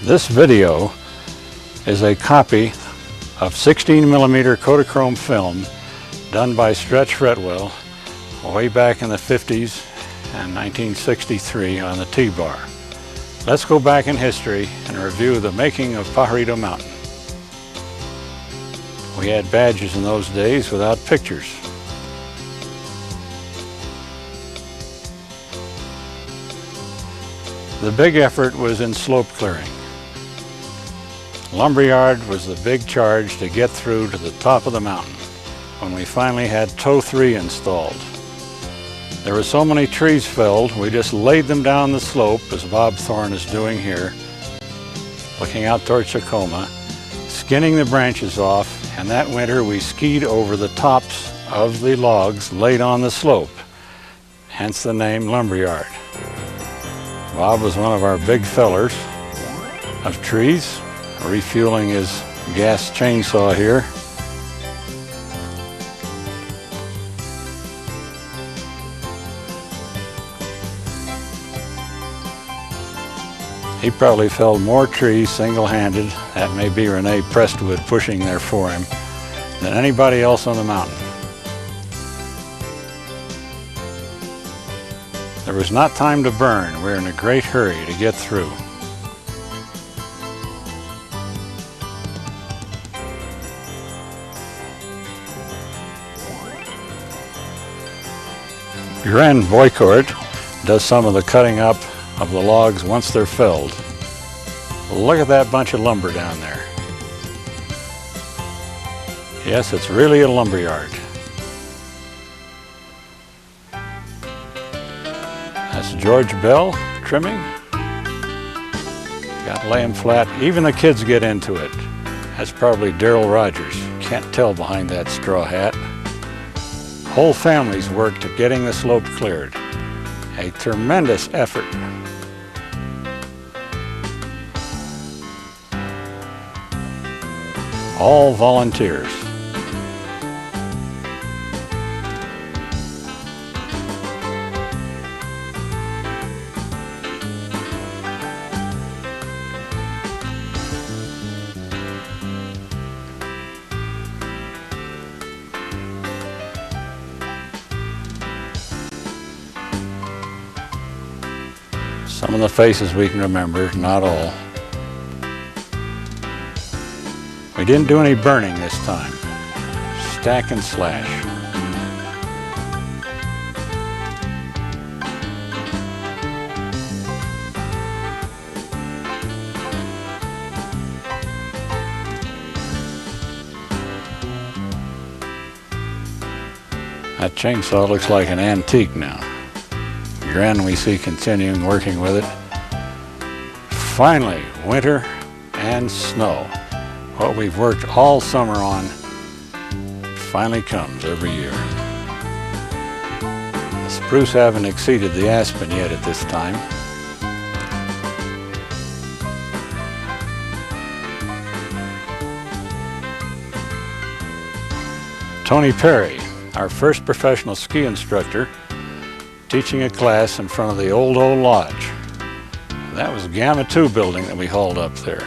This video is a copy of 16mm Kodachrome film done by Stretch Fretwell way back in the 50s and 1963 on the T-bar. Let's go back in history and review the making of Pajarito Mountain. We had badges in those days without pictures. The big effort was in slope clearing. Lumberyard was the big charge to get through to the top of the mountain when we finally had Toe 3 installed. There were so many trees felled, we just laid them down the slope, as Bob Thorne is doing here, looking out towards Tacoma, skinning the branches off, and that winter we skied over the tops of the logs laid on the slope, hence the name Lumberyard. Bob was one of our big fellers of trees, refueling his gas chainsaw here. He probably felled more trees single-handed, that may be Renee Prestwood pushing there for him, than anybody else on the mountain. There was not time to burn. We were in a great hurry to get through. Gren Boycourt does some of the cutting up of the logs once they're felled. Look at that bunch of lumber down there. Yes, it's really a lumberyard. That's George Bell trimming. Got to lay them flat. Even the kids get into it. That's probably Darrell Rogers. Can't tell behind that straw hat. Whole families worked at getting the slope cleared. A tremendous effort. All volunteers. Some of the faces we can remember, not all. We didn't do any burning this time. Stack and slash. That chainsaw looks like an antique now. Gren we see continuing working with it. Finally, winter and snow. What we've worked all summer on finally comes every year. The spruce haven't exceeded the aspen yet at this time. Tony Perry, our first professional ski instructor, teaching a class in front of the old lodge. That was Gamma 2 building that we hauled up there.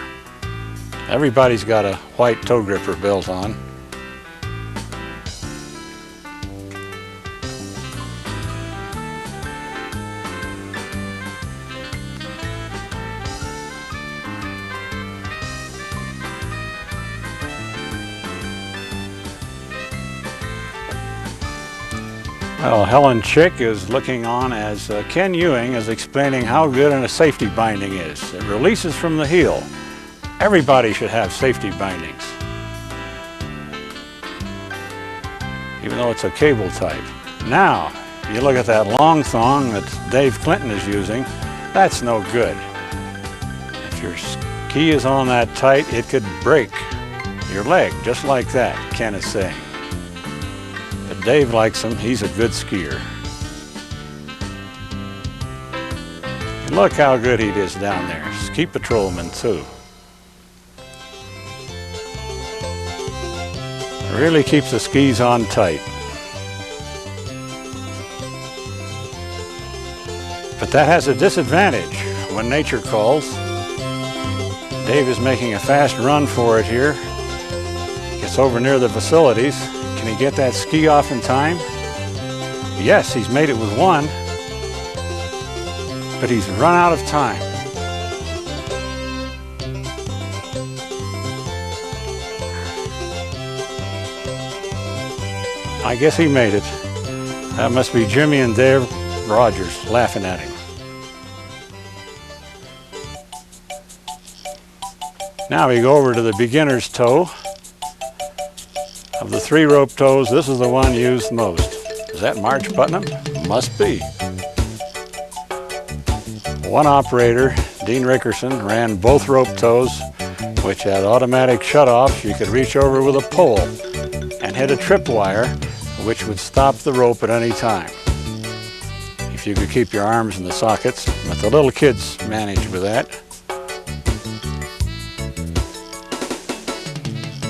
Everybody's got a white toe gripper belt on. Well, Helen Chick is looking on as Ken Ewing is explaining how good a safety binding is. It releases from the heel. Everybody should have safety bindings, even though it's a cable type. Now, you look at that long thong that Dave Clinton is using, that's no good. If your ski is on that tight, it could break your leg, just like that, Ken is saying. But Dave likes them, he's a good skier. And look how good he is down there. Ski patrolman too. Really keeps the skis on tight. But that has a disadvantage when nature calls. Dave is making a fast run for it here. Gets over near the facilities. Can he get that ski off in time? Yes, he's made it with one, but he's run out of time. I guess he made it. That must be Jimmy and Dave Rogers laughing at him. Now we go over to the beginner's toe. Of the 3 rope toes, this is the one used most. Is that March Putnam? Must be. One operator, Dean Rickerson, ran both rope toes, which had automatic shutoffs. You could reach over with a pole and hit a tripwire, which would stop the rope at any time. If you could keep your arms in the sockets, but the little kids managed with that.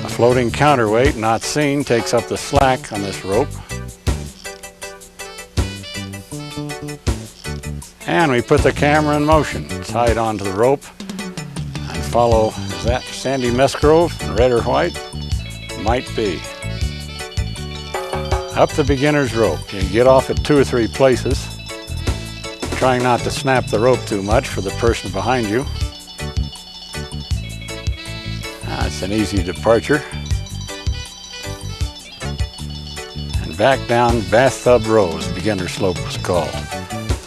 A floating counterweight, not seen, takes up the slack on this rope. And we put the camera in motion, tie it onto the rope, and follow, is that Sandy Musgrove, red or white? Might be. Up the beginner's rope. You get off at 2 or 3 places, trying not to snap the rope too much for the person behind you. That's an easy departure. And back down Bathtub Rose, beginner slope was called.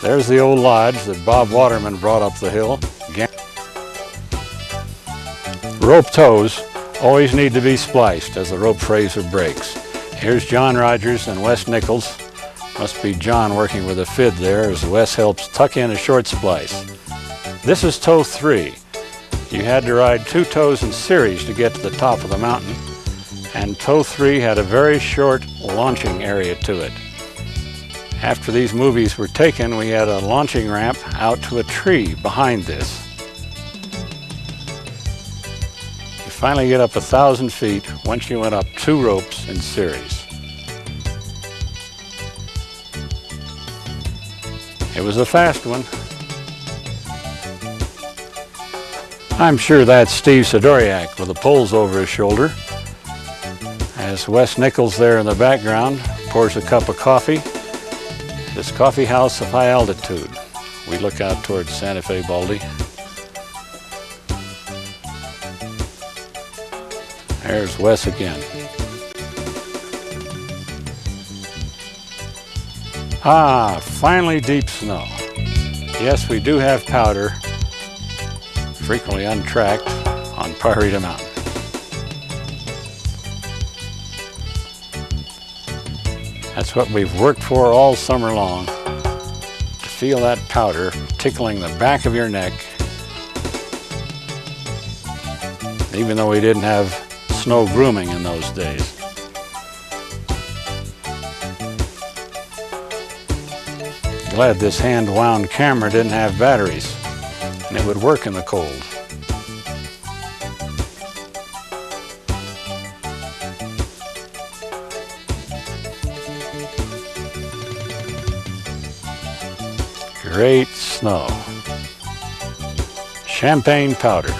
There's the old lodge that Bob Waterman brought up the hill. Rope toes always need to be spliced as the rope frays or breaks. Here's John Rogers and Wes Nichols. Must be John working with a fid there as Wes helps tuck in a short splice. This is toe 3. You had to ride 2 toes in series to get to the top of the mountain, and toe 3 had a very short launching area to it. After these movies were taken, we had a launching ramp out to a tree behind this. You finally get up 1,000 feet once you went up 2 ropes in series. It was a fast one. I'm sure that's Steve Sidoriak with the poles over his shoulder. As Wes Nichols there in the background pours a cup of coffee. This coffee house of high altitude. We look out towards Santa Fe Baldy. There's Wes again. Ah, finally deep snow. Yes, we do have powder, frequently untracked, on Pajarito Mountain. That's what we've worked for all summer long, to feel that powder tickling the back of your neck. Even though we didn't have snow grooming in those days. Glad this hand-wound camera didn't have batteries, and it would work in the cold. Great snow. Champagne powder.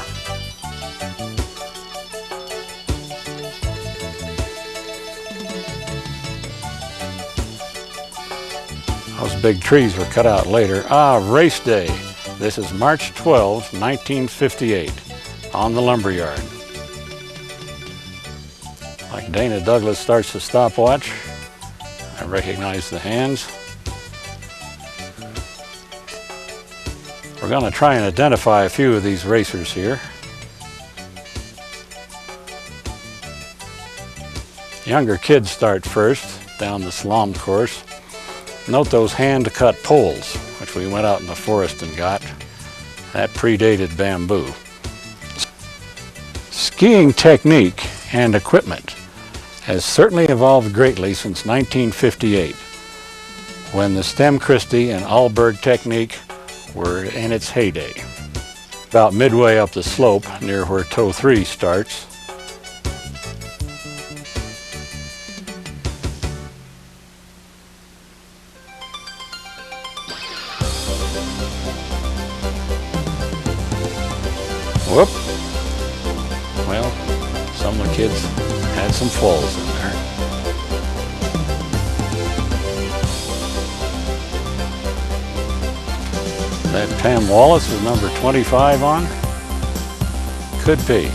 Those big trees were cut out later. Ah, race day. This is March 12, 1958, on the lumberyard. Like Dana Douglas starts the stopwatch, I recognize the hands. We're going to try and identify a few of these racers here. Younger kids start first down the slalom course. Note those hand-cut poles, which we went out in the forest and got. That predated bamboo. Skiing technique and equipment has certainly evolved greatly since 1958, when the Stem Christie and Alberg technique were in its heyday. About midway up the slope, near where toe 3 starts, whoop, Kids had some falls in there. That Pam Wallace is number 25 on? Could be.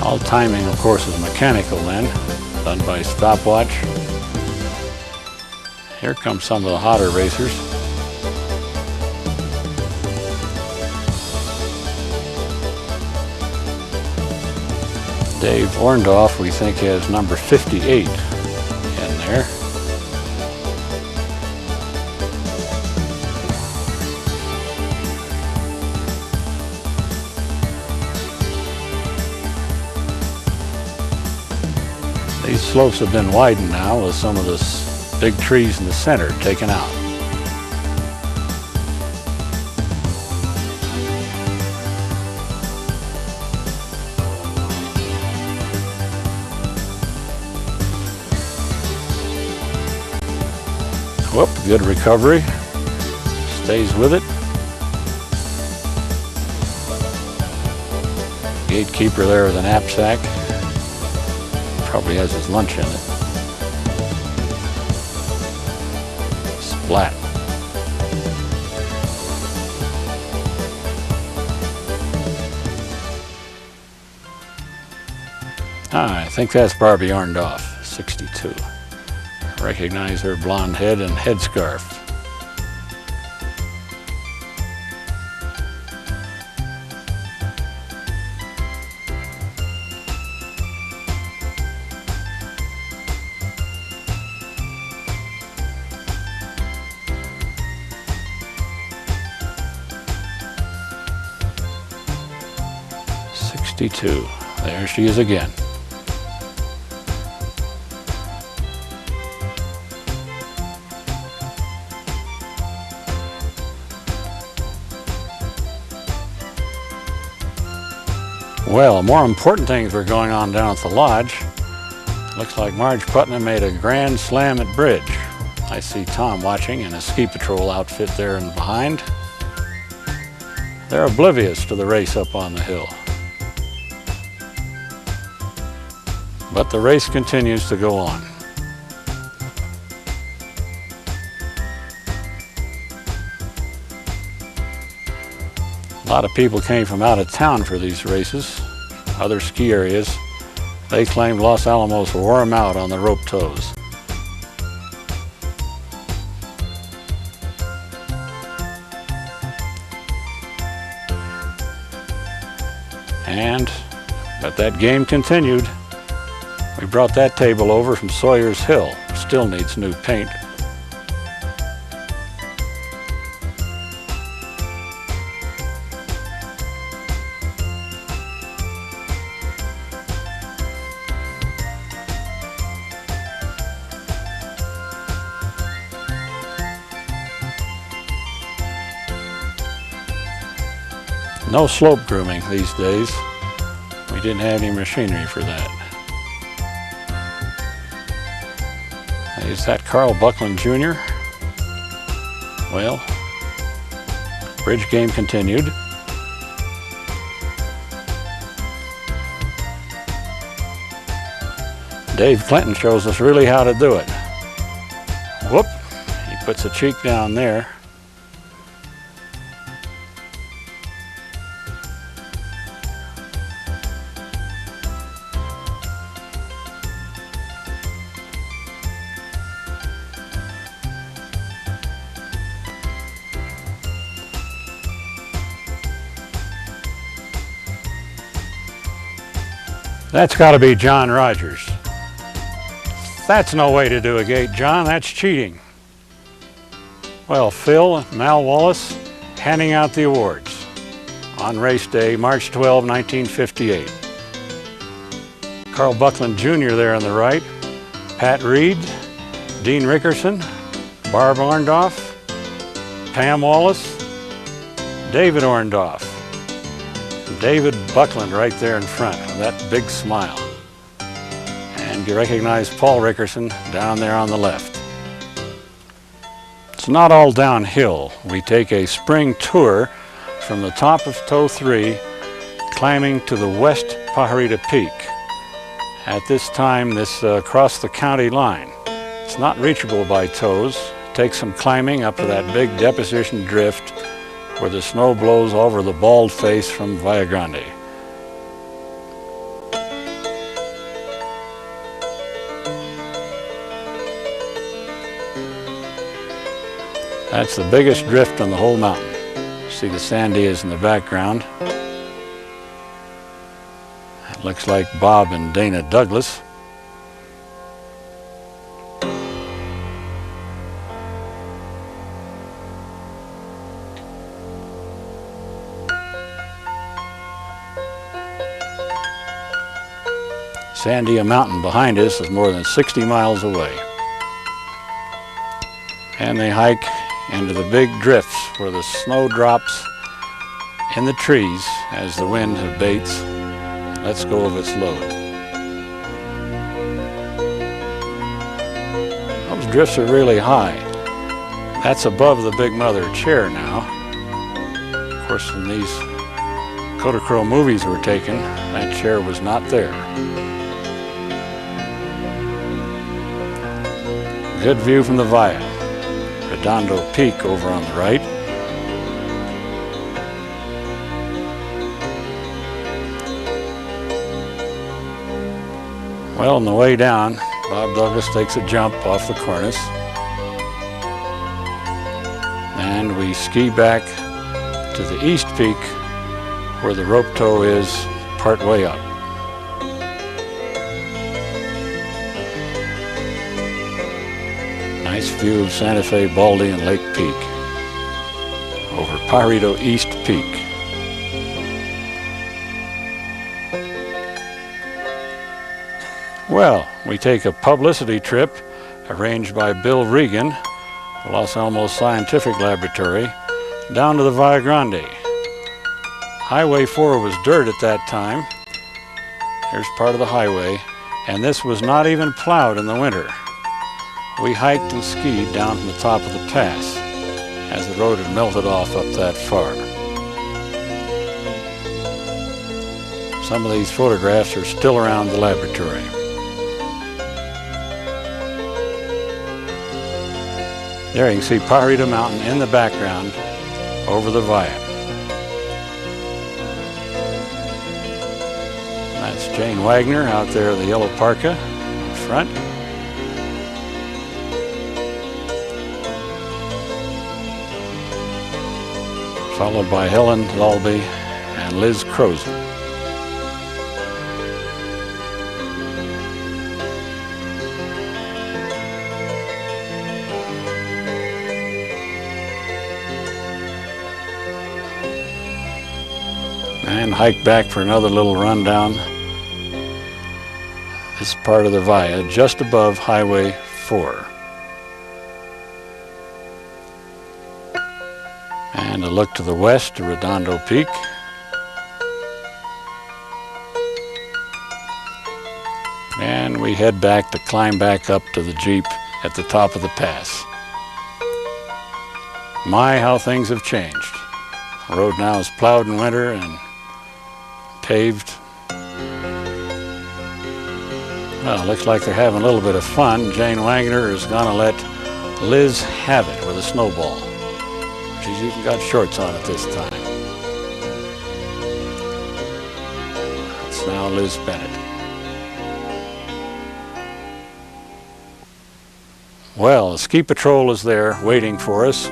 All timing, of course, is mechanical then, done by stopwatch. Here come some of the hotter racers. Dave Orndorff, we think, has number 58 in there. These slopes have been widened now with some of the big trees in the center taken out. Whoop, good recovery. Stays with it. Gatekeeper there with a knapsack. Probably has his lunch in it. Splat. I think that's Barbie Orndorff, 62. Recognize her blonde head and headscarf. There she is again. Well, more important things were going on down at the lodge. Looks like Marge Putnam made a grand slam at bridge. I see Tom watching in a ski patrol outfit there and behind. They're oblivious to the race up on the hill. But the race continues to go on. A lot of people came from out of town for these races, other ski areas. They claimed Los Alamos wore them out on the rope tows. But that game continued. We brought that table over from Sawyer's Hill. Still needs new paint. No slope grooming these days. We didn't have any machinery for that. Is that Carl Buckland Jr.? Well, bridge game continued. Dave Clinton shows us really how to do it. Whoop, he puts a cheek down there. That's got to be John Rogers. That's no way to do a gate, John. That's cheating. Well, Phil and Mal Wallace handing out the awards on race day, March 12, 1958. Carl Buckland Jr. there on the right, Pat Reed, Dean Rickerson, Barb Orndorff, Pam Wallace, David Orndorff, and David Buckland right there in front with that big smile. And you recognize Paul Rickerson down there on the left. It's not all downhill. We take a spring tour from the top of Toe 3, climbing to the West Pajarito Peak. At this time, this crossed the county line. It's not reachable by toes. It takes some climbing up to that big deposition drift where the snow blows over the bald face from Valle Grande. That's the biggest drift on the whole mountain. See the Sandias in the background. It looks like Bob and Dana Douglas. Sandia Mountain behind us is more than 60 miles away. And they hike into the big drifts where the snow drops in the trees as the wind abates and lets go of its load. Those drifts are really high. That's above the Big Mother chair now. Of course, when these Kodachrome movies were taken, that chair was not there. Good view from the Valle. Redondo Peak over on the right. Well, on the way down, Bob Douglas takes a jump off the cornice. And we ski back to the East Peak where the rope toe is part way up. Nice view of Santa Fe, Baldy, and Lake Peak over Pajarito East Peak. Well, we take a publicity trip arranged by Bill Regan, the Los Alamos Scientific Laboratory, down to the Valle Grande. Highway 4 was dirt at that time. Here's part of the highway, and this was not even plowed in the winter. We hiked and skied down from the top of the pass as the road had melted off up that far. Some of these photographs are still around the laboratory. There you can see Pajarito Mountain in the background over the Valle. That's Jane Wagner out there in the yellow parka in front. Followed by Helen Lulby and Liz Crozen. And hike back for another little rundown. This part of the Valle, just above Highway 4. And a look to the west to Redondo Peak. And we head back to climb back up to the Jeep at the top of the pass. My, how things have changed. The road now is plowed in winter and paved. Well, looks like they're having a little bit of fun. Jane Wagner is going to let Liz have it with a snowball. She's even got shorts on it this time. It's now Liz Bennett. Well, the ski patrol is there waiting for us.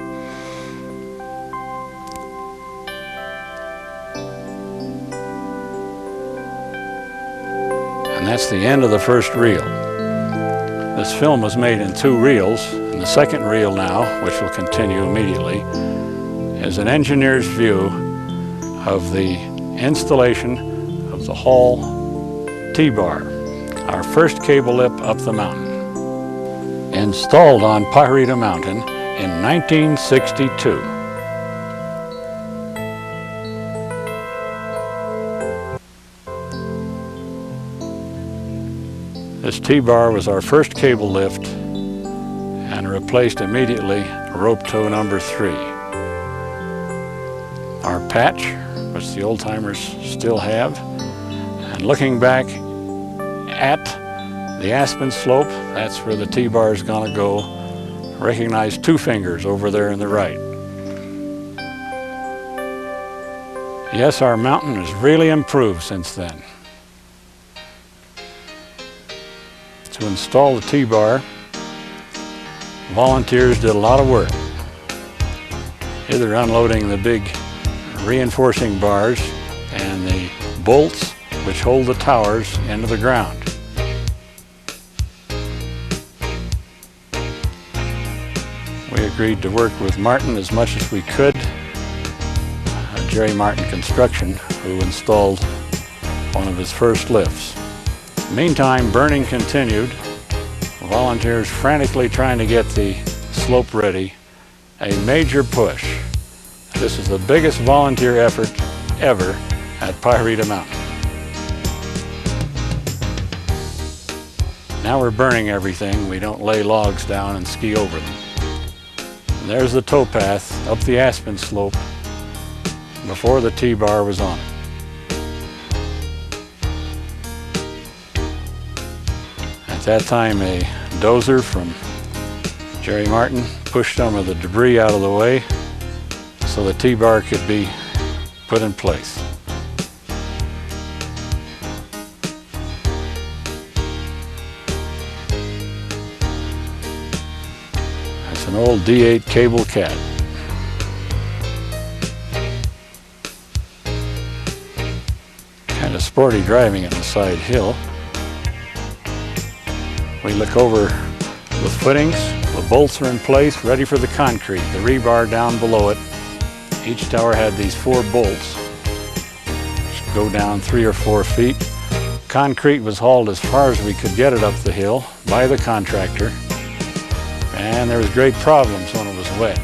And that's the end of the first reel. This film was made in 2 reels, and the second reel now, which will continue immediately, is an engineer's view of the installation of the Hall T-bar, our first cable lip up the mountain. Installed on Pajarito Mountain in 1962. This T-bar was our first cable lift and replaced immediately rope tow number 3. Our patch, which the old-timers still have, and looking back at the Aspen slope, that's where the T-bar is going to go. Recognize 2 fingers over there in the right. Yes, our mountain has really improved since then. To install the T-bar, volunteers did a lot of work, either unloading the big reinforcing bars and the bolts which hold the towers into the ground. We agreed to work with Martin as much as we could, Jerry Martin Construction, who installed one of his first lifts. Meantime, burning continued, volunteers frantically trying to get the slope ready, a major push. This is the biggest volunteer effort ever at Pajarito Mountain. Now we're burning everything. We don't lay logs down and ski over them. And there's the towpath up the Aspen slope before the T-bar was on it. At that time, a dozer from Jerry Martin pushed some of the debris out of the way so the T-bar could be put in place. That's an old D8 cable cat. Kind of sporty driving on the side hill. We look over the footings, the bolts are in place, ready for the concrete, the rebar down below it. Each tower had these 4 bolts, which go down 3 or 4 feet. Concrete was hauled as far as we could get it up the hill by the contractor, and there was great problems when it was wet.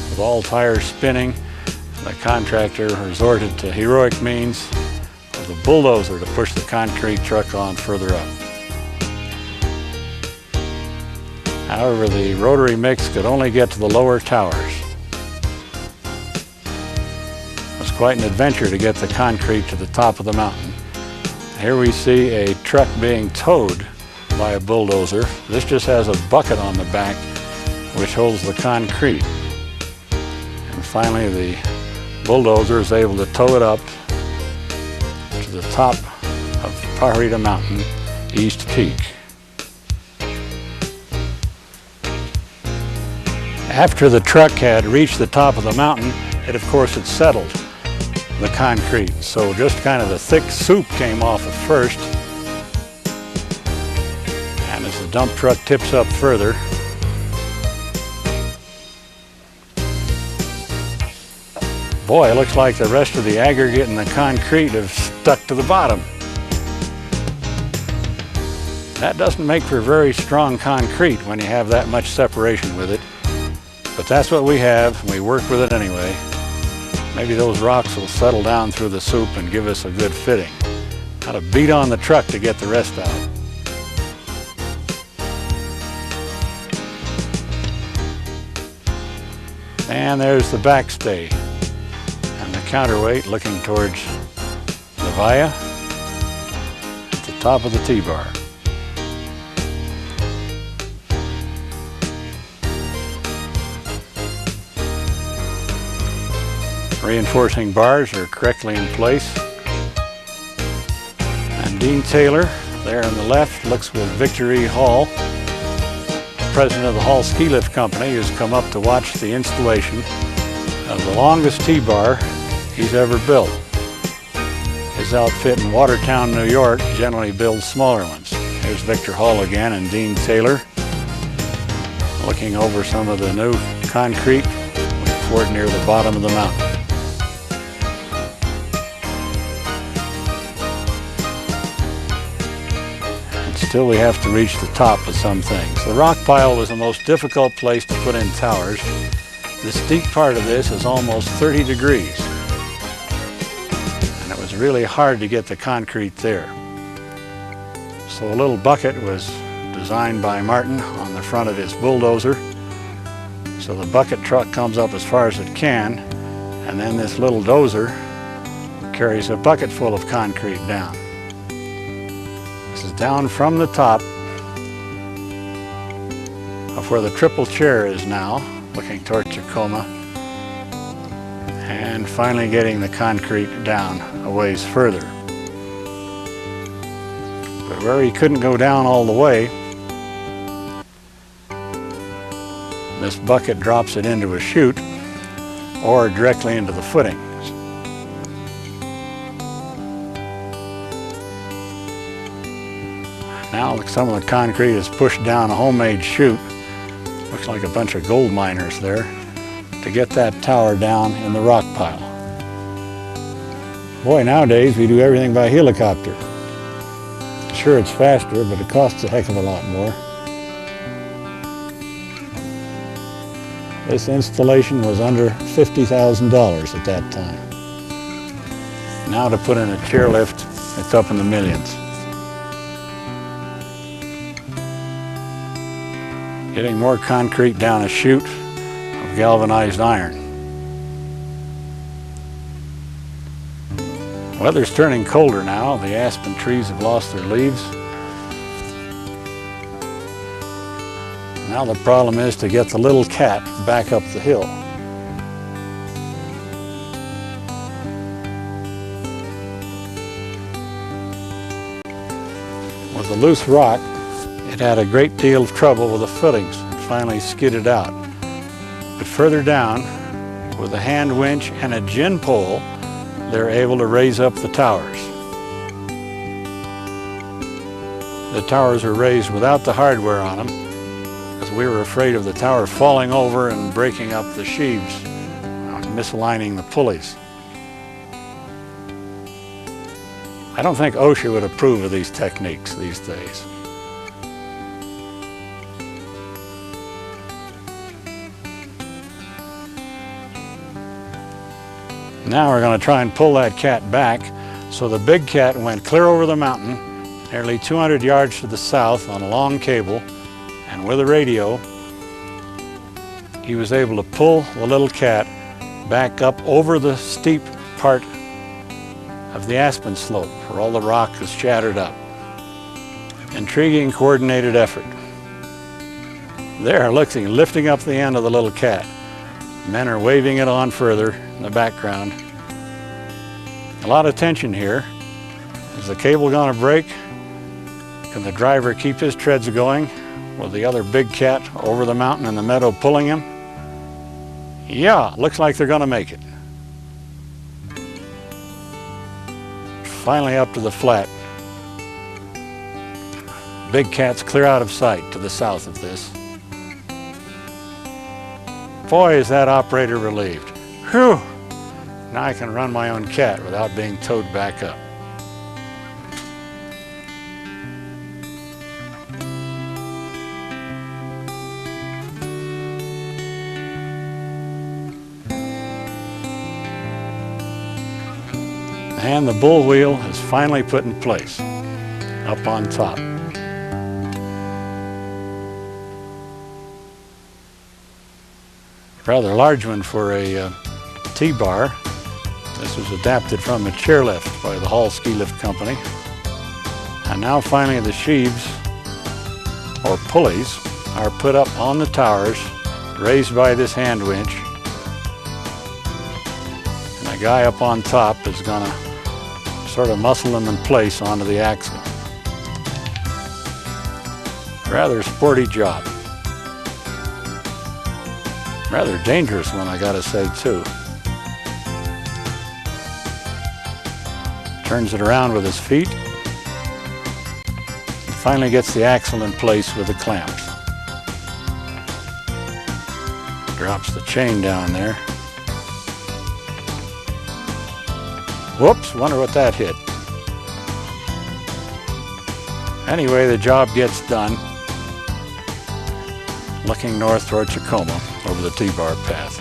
With all tires spinning, the contractor resorted to heroic means of the bulldozer to push the concrete truck on further up. However, the rotary mix could only get to the lower towers. It was quite an adventure to get the concrete to the top of the mountain. Here we see a truck being towed by a bulldozer. This just has a bucket on the back which holds the concrete. And finally the bulldozer is able to tow it up to the top of Pajarito Mountain, East Peak. After the truck had reached the top of the mountain, it of course had settled the concrete. So just kind of the thick soup came off at first. And as the dump truck tips up further, boy, it looks like the rest of the aggregate and the concrete have stuck to the bottom. That doesn't make for very strong concrete when you have that much separation with it. But that's what we have, and we work with it anyway. Maybe those rocks will settle down through the soup and give us a good fitting. Got to beat on the truck to get the rest out. And there's the backstay and the counterweight looking towards the via at the top of the T-bar. Reinforcing bars are correctly in place. And Dean Taylor, there on the left, looks with Victory Hall. The president of the Hall Ski Lift Company has come up to watch the installation of the longest T-bar he's ever built. His outfit in Watertown, New York generally builds smaller ones. Here's Victor Hall again and Dean Taylor. looking over some of the new concrete we poured near the bottom of the mountain. And still we have to reach the top of some things. The rock pile was the most difficult place to put in towers. The steep part of this is almost 30 degrees. And it was really hard to get the concrete there. So a little bucket was designed by Martin on the front of his bulldozer. So the bucket truck comes up as far as it can, and then this little dozer carries a bucket full of concrete down. This is down from the top of where the triple chair is now, looking toward Tacoma, and finally getting the concrete down a ways further. But where he couldn't go down all the way, this bucket drops it into a chute or directly into the footings. Now some of the concrete is pushed down a homemade chute. Looks like a bunch of gold miners there to get that tower down in the rock pile. Boy, nowadays we do everything by helicopter. Sure, it's faster, but it costs a heck of a lot more. This installation was under $50,000 at that time. Now to put in a chairlift, it's up in the millions. Getting more concrete down a chute of galvanized iron. Weather's turning colder now. The aspen trees have lost their leaves. Now the problem is to get the little cat back up the hill. With the loose rock, it had a great deal of trouble with the footings and finally skidded out. But further down, with a hand winch and a gin pole, they're able to raise up the towers. The towers are raised without the hardware on them, because we were afraid of the tower falling over and breaking up the sheaves, misaligning the pulleys. I don't think OSHA would approve of these techniques these days. Now we're going to try and pull that cat back. So the big cat went clear over the mountain, nearly 200 yards to the south on a long cable, and with a radio, he was able to pull the little cat back up over the steep part of the aspen slope where all the rock is shattered up. Intriguing coordinated effort. There, lifting up the end of the little cat. Men are waving it on further in the background. A lot of tension here. Is the cable going to break? Can the driver keep his treads going with the other big cat over the mountain in the meadow pulling him? Yeah, looks like they're going to make it. Finally up to the flat. Big cat's clear out of sight to the south of this. Boy, is that operator relieved. Whew! Now I can run my own cat without being towed back up. And the bull wheel is finally put in place, up on top. Rather large one for a T-bar. This was adapted from a chairlift by the Hall Ski Lift Company. And now finally the sheaves, or pulleys, are put up on the towers, raised by this hand winch. And the guy up on top is gonna sort of muscle them in place onto the axle. Rather sporty job. Rather dangerous one, I gotta say, too. Turns it around with his feet. And finally gets the axle in place with the clamps. Drops the chain down there. Whoops, wonder what that hit. Anyway, the job gets done. Looking north toward Tacoma over the T-bar path.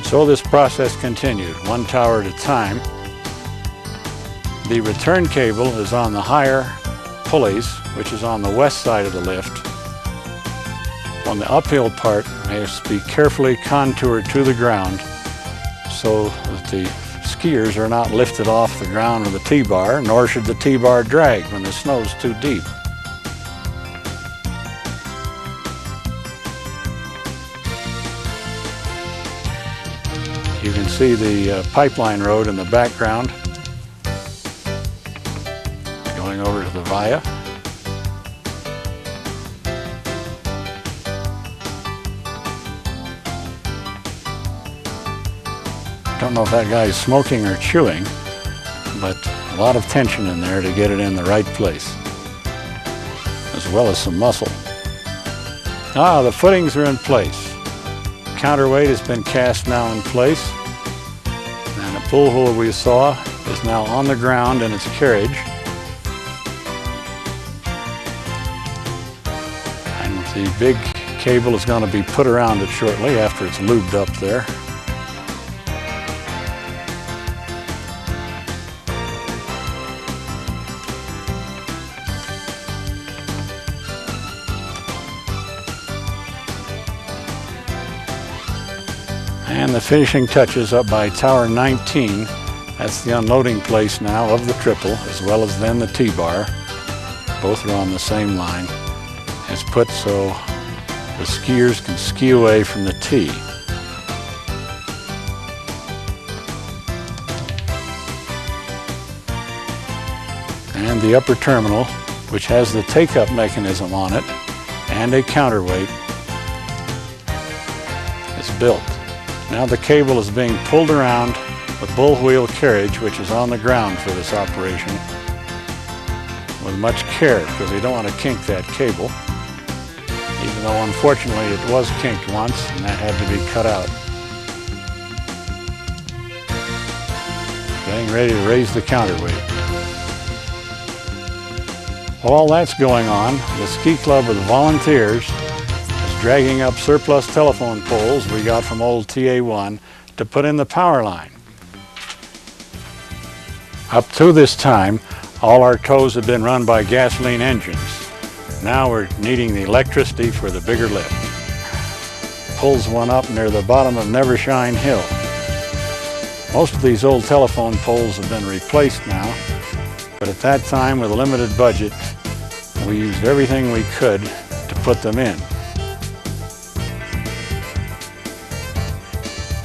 So this process continued, one tower at a time. The return cable is on the higher pulleys, which is on the west side of the lift. On the uphill part, it must be carefully contoured to the ground so that the skiers are not lifted off the ground with the T-bar, nor should the T-bar drag when the snow's too deep. You can see the pipeline road in the background going over to the via. I don't know if that guy is smoking or chewing, but a lot of tension in there to get it in the right place, as well as some muscle. Ah, the footings are in place. Counterweight has been cast now in place, and the pull hole we saw is now on the ground in its carriage. And the big cable is going to be put around it shortly after it's lubed up there. And the finishing touches up by Tower 19. That's the unloading place now of the triple, as well as then the T-bar. Both are on the same line. It's put so the skiers can ski away from the T. And the upper terminal, which has the take-up mechanism on it and a counterweight, is built. Now the cable is being pulled around the bull wheel carriage, which is on the ground for this operation, with much care, because we don't want to kink that cable, even though unfortunately it was kinked once and that had to be cut out. Getting ready to raise the counterweight. While all that's going on, the ski club of the volunteers dragging up surplus telephone poles we got from old TA1 to put in the power line. Up to this time, all our tows have been run by gasoline engines. Now we're needing the electricity for the bigger lift. Pulls one up near the bottom of Nevershine Hill. Most of these old telephone poles have been replaced now, but at that time, with a limited budget, we used everything we could to put them in.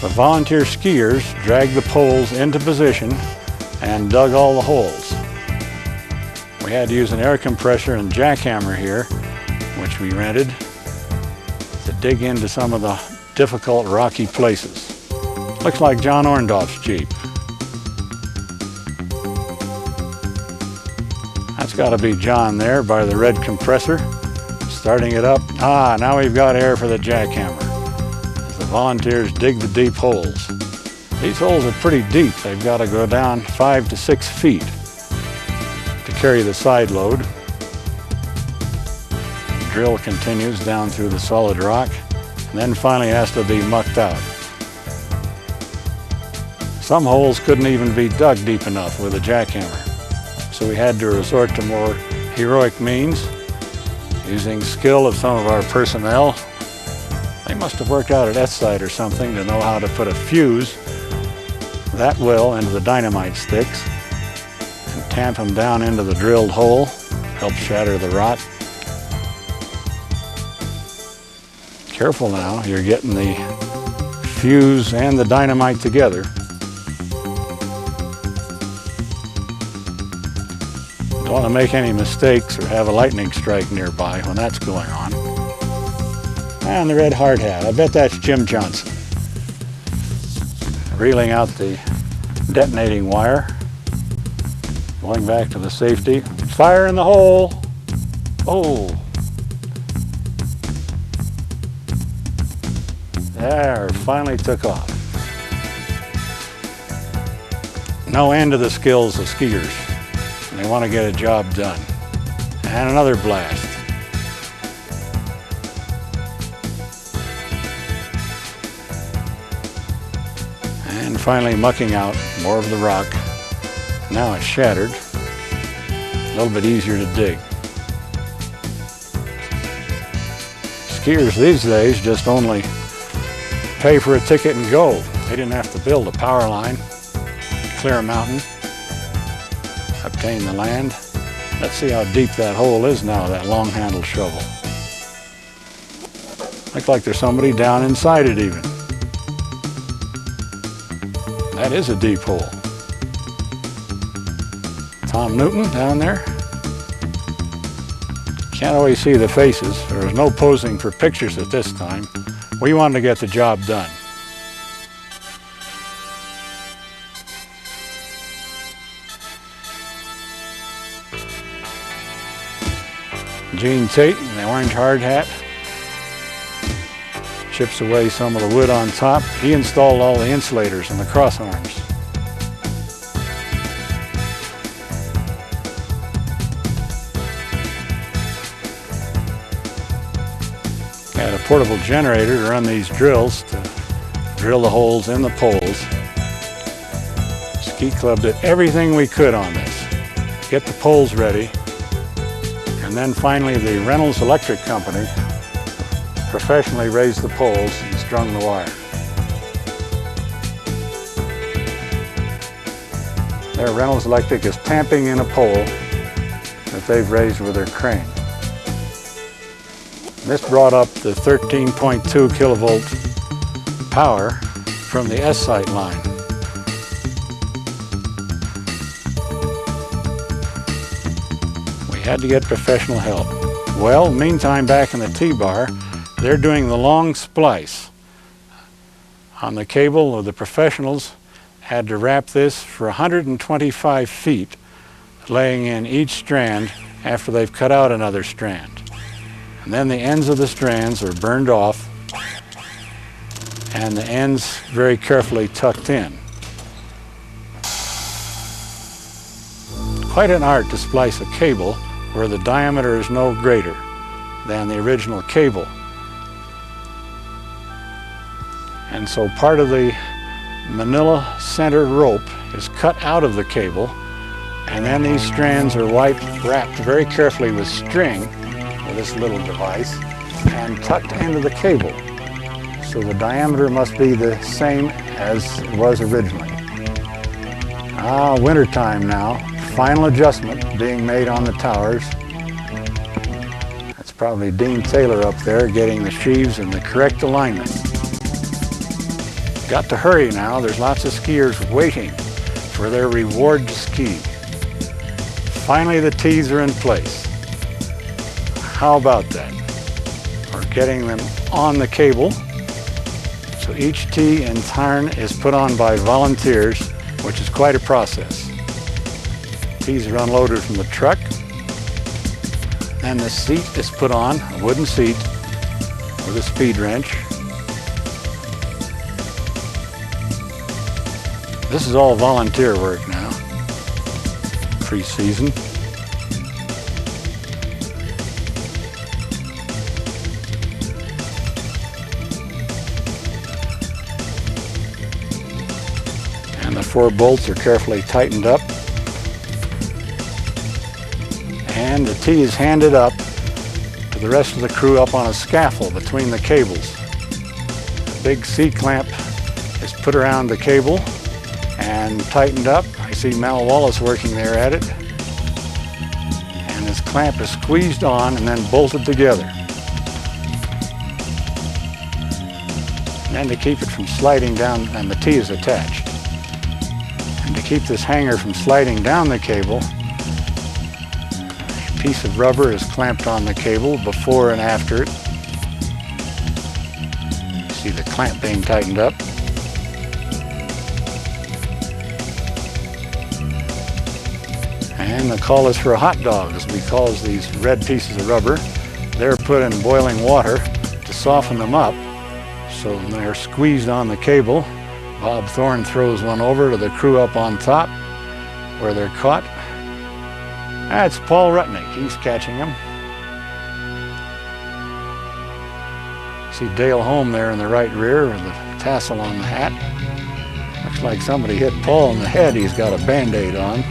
The volunteer skiers dragged the poles into position and dug all the holes. We had to use an air compressor and jackhammer here, which we rented, to dig into some of the difficult rocky places. Looks like John Orndorff's Jeep. That's got to be John there by the red compressor, starting it up. Ah, now we've got air for the jackhammer. The volunteers dig the deep holes. These holes are pretty deep. They've got to go down 5 to 6 feet to carry the side load. The drill continues down through the solid rock and then finally has to be mucked out. Some holes couldn't even be dug deep enough with a jackhammer, so we had to resort to more heroic means, using skill of some of our personnel. They must have worked out at S-site or something to know how to put a fuse that well into the dynamite sticks and tamp them down into the drilled hole, help shatter the rot. Careful now, you're getting the fuse and the dynamite together. Don't want to make any mistakes or have a lightning strike nearby when that's going on. And the red hard hat, I bet that's Jim Johnson. Reeling out the detonating wire. Going back to the safety. Fire in the hole. Oh! There, finally took off. No end to the skills of skiers. They want to get a job done. And another blast. And finally mucking out more of the rock. Now it's shattered. A little bit easier to dig. Skiers these days just only pay for a ticket and go. They didn't have to build a power line, clear a mountain, obtain the land. Let's see how deep that hole is now, that long-handled shovel. Looks like there's somebody down inside it even. That is a deep hole. Tom Newton down there. Can't always see the faces. There was no posing for pictures at this time. We wanted to get the job done. Gene Tate in the orange hard hat chips away some of the wood on top. He installed all the insulators and the cross arms. Got a portable generator to run these drills to drill the holes in the poles. Ski Club did everything we could on this. Get the poles ready. And then finally the Reynolds Electric Company professionally raised the poles and strung the wire. There, Reynolds Electric is tamping in a pole that they've raised with their crane. This brought up the 13.2 kilovolt power from the S-site line. We had to get professional help. Well, meantime, back in the T-bar, they're doing the long splice on the cable. The professionals had to wrap this for 125 feet, laying in each strand after they've cut out another strand. And then the ends of the strands are burned off and the ends very carefully tucked in. Quite an art to splice a cable where the diameter is no greater than the original cable. And so part of the manila center rope is cut out of the cable, and then these strands are wrapped very carefully with string, with this little device, and tucked into the cable. So the diameter must be the same as it was originally. Wintertime now. Final adjustment being made on the towers. That's probably Dean Taylor up there getting the sheaves in the correct alignment. Got to hurry now. There's lots of skiers waiting for their reward to ski. Finally, the tees are in place. How about that? We're getting them on the cable. So each tee and tarn is put on by volunteers, which is quite a process. Tees are unloaded from the truck. And the seat is put on, a wooden seat with a speed wrench. This is all volunteer work now, pre-season. And the 4 bolts are carefully tightened up. And the tee is handed up to the rest of the crew up on a scaffold between the cables. A big C-clamp is put around the cable and tightened up. I see Mal Wallace working there at it. And this clamp is squeezed on and then bolted together. And then to keep it from sliding down, and the tee is attached. And to keep this hanger from sliding down the cable, a piece of rubber is clamped on the cable before and after it. You see the clamp being tightened up. And the call is for a hot dog, as we call these red pieces of rubber. They're put in boiling water to soften them up, so when they're squeezed on the cable, Bob Thorne throws one over to the crew up on top where they're caught. That's Paul Rutnick, he's catching them. See Dale Holm there in the right rear with the tassel on the hat. Looks like somebody hit Paul in the head. He's got a Band-Aid on.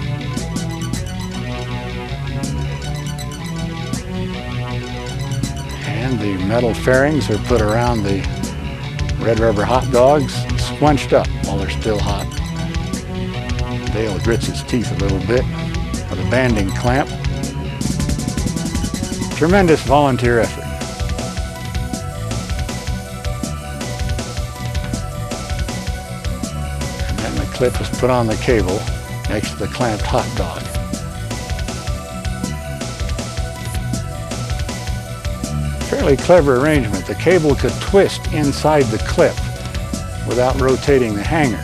And the metal fairings are put around the red rubber hot dogs, squunched up while they're still hot. Dale grits his teeth a little bit with a banding clamp. Tremendous volunteer effort. And then the clip is put on the cable next to the clamped hot dog. Fairly clever arrangement. The cable could twist inside the clip without rotating the hanger,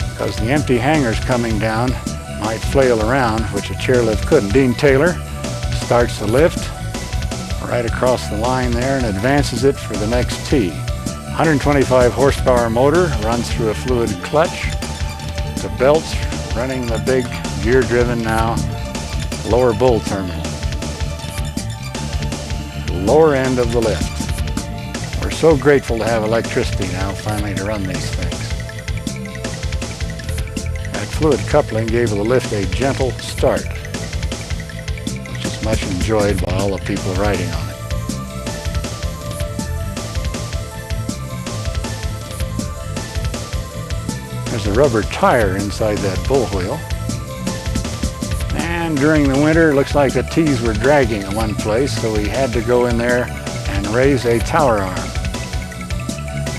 because the empty hangers coming down might flail around, which a chairlift couldn't. Dean Taylor starts the lift right across the line there and advances it for the next tee. 125 horsepower motor runs through a fluid clutch. The belts running the big gear-driven now lower bull terminal. Lower end of the lift. We're so grateful to have electricity now finally to run these things. That fluid coupling gave the lift a gentle start, which is much enjoyed by all the people riding on it. There's a rubber tire inside that bull wheel. And during the winter, it looks like the tees were dragging in one place, so we had to go in there and raise a tower arm.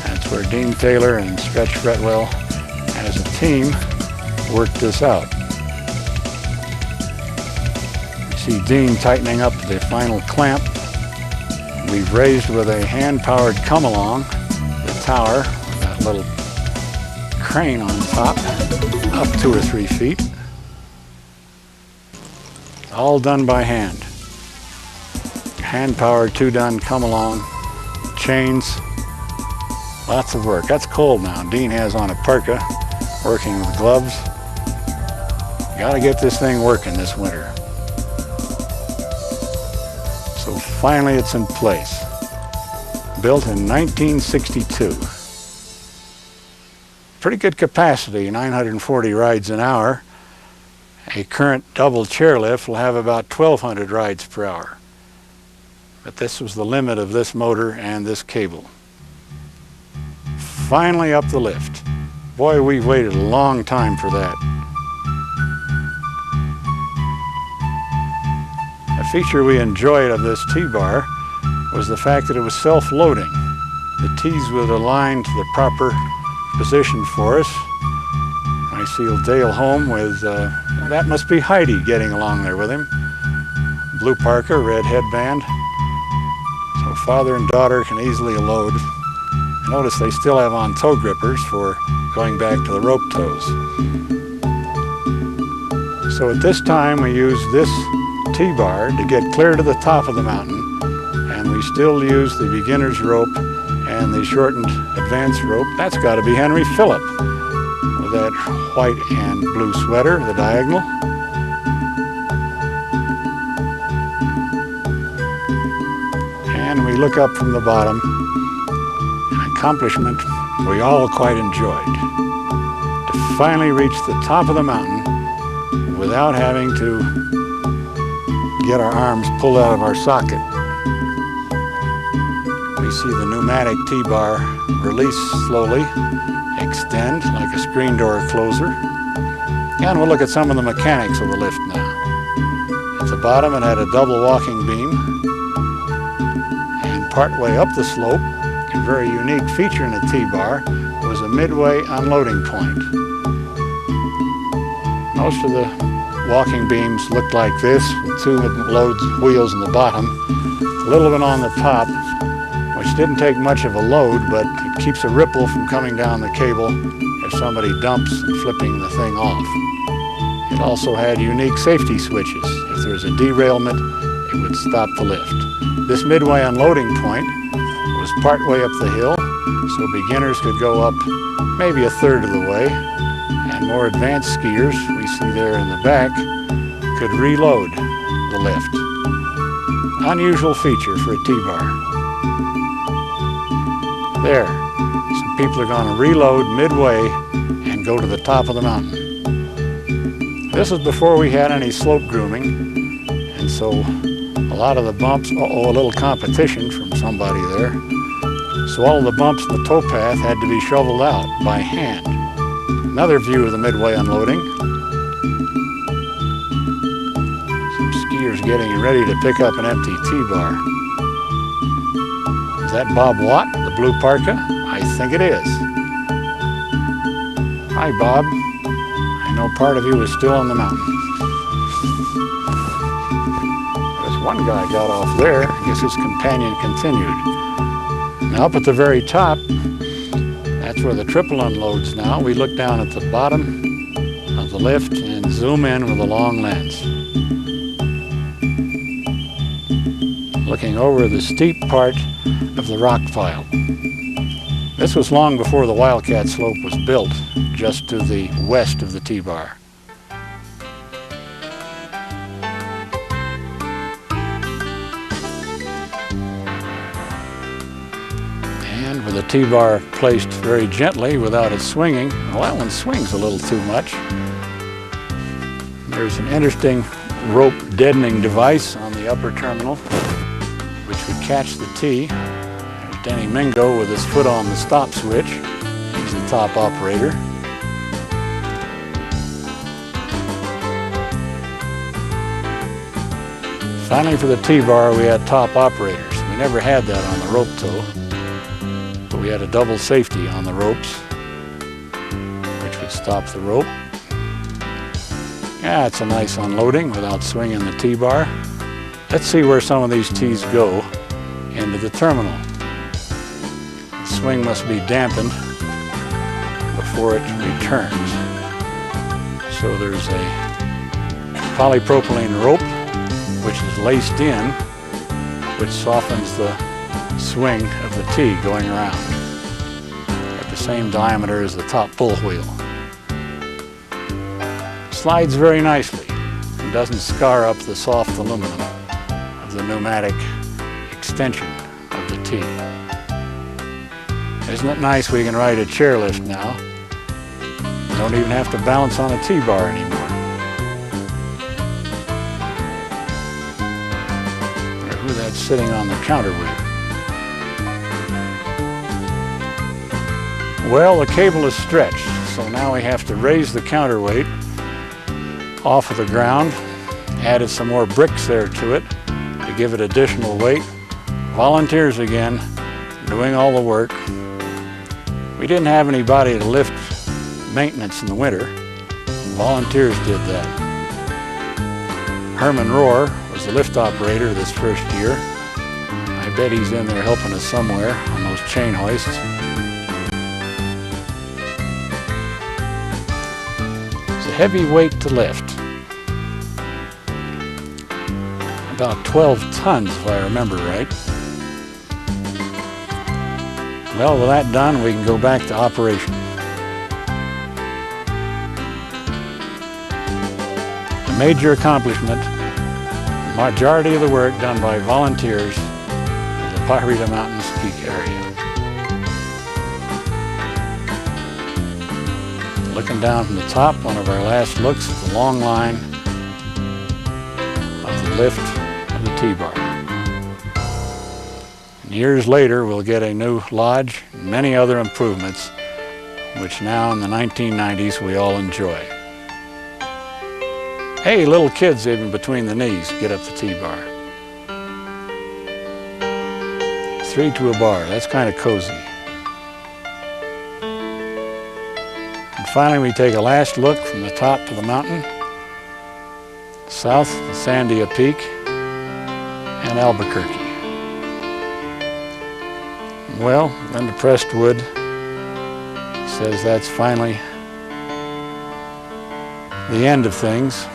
That's where Dean Taylor and Stretch Fretwell, as a team, worked this out. You see Dean tightening up the final clamp. We've raised with a hand-powered come-along the tower with that little crane on top, up 2 or 3 feet. All done by hand. Hand-powered, 2-done, come along, chains, lots of work. That's cold now. Dean has on a parka, working with gloves. Got to get this thing working this winter. So finally it's in place. Built in 1962. Pretty good capacity, 940 rides an hour. A current double chairlift will have about 1,200 rides per hour. But this was the limit of this motor and this cable. Finally up the lift. Boy, we've waited a long time for that. A feature we enjoyed of this T-bar was the fact that it was self-loading. The T's would align to the proper position for us. I see Dale Holm with, that must be Heidi getting along there with him. Blue parka, red headband. So father and daughter can easily load. Notice they still have on toe grippers for going back to the rope toes. So at this time we use this T-bar to get clear to the top of the mountain, and we still use the beginner's rope and the shortened advanced rope. That's got to be Henry Phillip with that white and blue sweater, the diagonal. And we look up from the bottom, an accomplishment we all quite enjoyed. To finally reach the top of the mountain without having to get our arms pulled out of our socket. We see the pneumatic T-bar release slowly, extend like a screen door closer. And we'll look at some of the mechanics of the lift now. At the bottom it had a double walking beam, and partway up the slope, a very unique feature in the T-bar was a midway unloading point. Most of the walking beams looked like this, with 2 wheels in the bottom, a little bit on the top, which didn't take much of a load, but it keeps a ripple from coming down the cable if somebody dumps and flipping the thing off. It also had unique safety switches. If there was a derailment, it would stop the lift. This midway unloading point was partway up the hill, so beginners could go up maybe a third of the way, and more advanced skiers, we see there in the back, could reload the lift. Unusual feature for a T-bar. There, some people are going to reload midway and go to the top of the mountain. This was before we had any slope grooming, and so a lot of the bumps, a little competition from somebody there. So all of the bumps in the towpath had to be shoveled out by hand. Another view of the midway unloading. Some skiers getting ready to pick up an empty T-bar. Is that Bob Watt, the blue parka? I think it is. Hi, Bob. I know part of you is still on the mountain. There's one guy got off there. I guess his companion continued. Now up at the very top, that's where the triple unloads now. We look down at the bottom of the lift and zoom in with a long lens. Looking over the steep part of the rock pile. This was long before the Wildcat Slope was built, just to the west of the T-bar. And with the T-bar placed very gently without it swinging, well, that one swings a little too much. There's an interesting rope deadening device on the upper terminal, which would catch the T. There's Denny Mingo with his foot on the stop switch. He's the top operator. Finally, for the T-bar, we had top operators. We never had that on the rope tow, but we had a double safety on the ropes, which would stop the rope. Yeah, it's a nice unloading without swinging the T-bar. Let's see where some of these T's go into the terminal. The swing must be dampened before it returns. So there's a polypropylene rope which is laced in, which softens the swing of the T going around at the same diameter as the top pull wheel. Slides very nicely and doesn't scar up the soft aluminum of the pneumatic extension of the T. Isn't it nice we can ride a chairlift now? You don't even have to balance on a T-bar anymore. Wonder who that's sitting on the counterweight. Well, the cable is stretched, so now we have to raise the counterweight off of the ground. Added some more bricks there to it to give it additional weight. Volunteers again, doing all the work. We didn't have anybody to lift maintenance in the winter. Volunteers did that. Herman Rohr was the lift operator this first year. I bet he's in there helping us somewhere on those chain hoists. It's a heavy weight to lift. About 12 tons, if I remember right. Well, with that done, we can go back to operation. A major accomplishment, the majority of the work done by volunteers in the Pajarito Mountains Peak area. Looking down from the top, one of our last looks at the long line of the lift of the T-bar. Years later, we'll get a new lodge and many other improvements, which now in the 1990s we all enjoy. Hey, little kids even between the knees get up the T-bar. 3 to a bar, that's kind of cozy. And finally, we take a last look from the top of the mountain, south to Sandia Peak and Albuquerque. Well, Linda Prestwood says that's finally the end of things.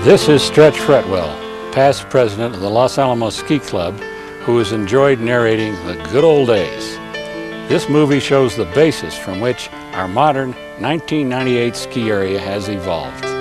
This is Stretch Fretwell, past president of the Los Alamos Ski Club, who has enjoyed narrating the good old days. This movie shows the basis from which our modern 1998 ski area has evolved.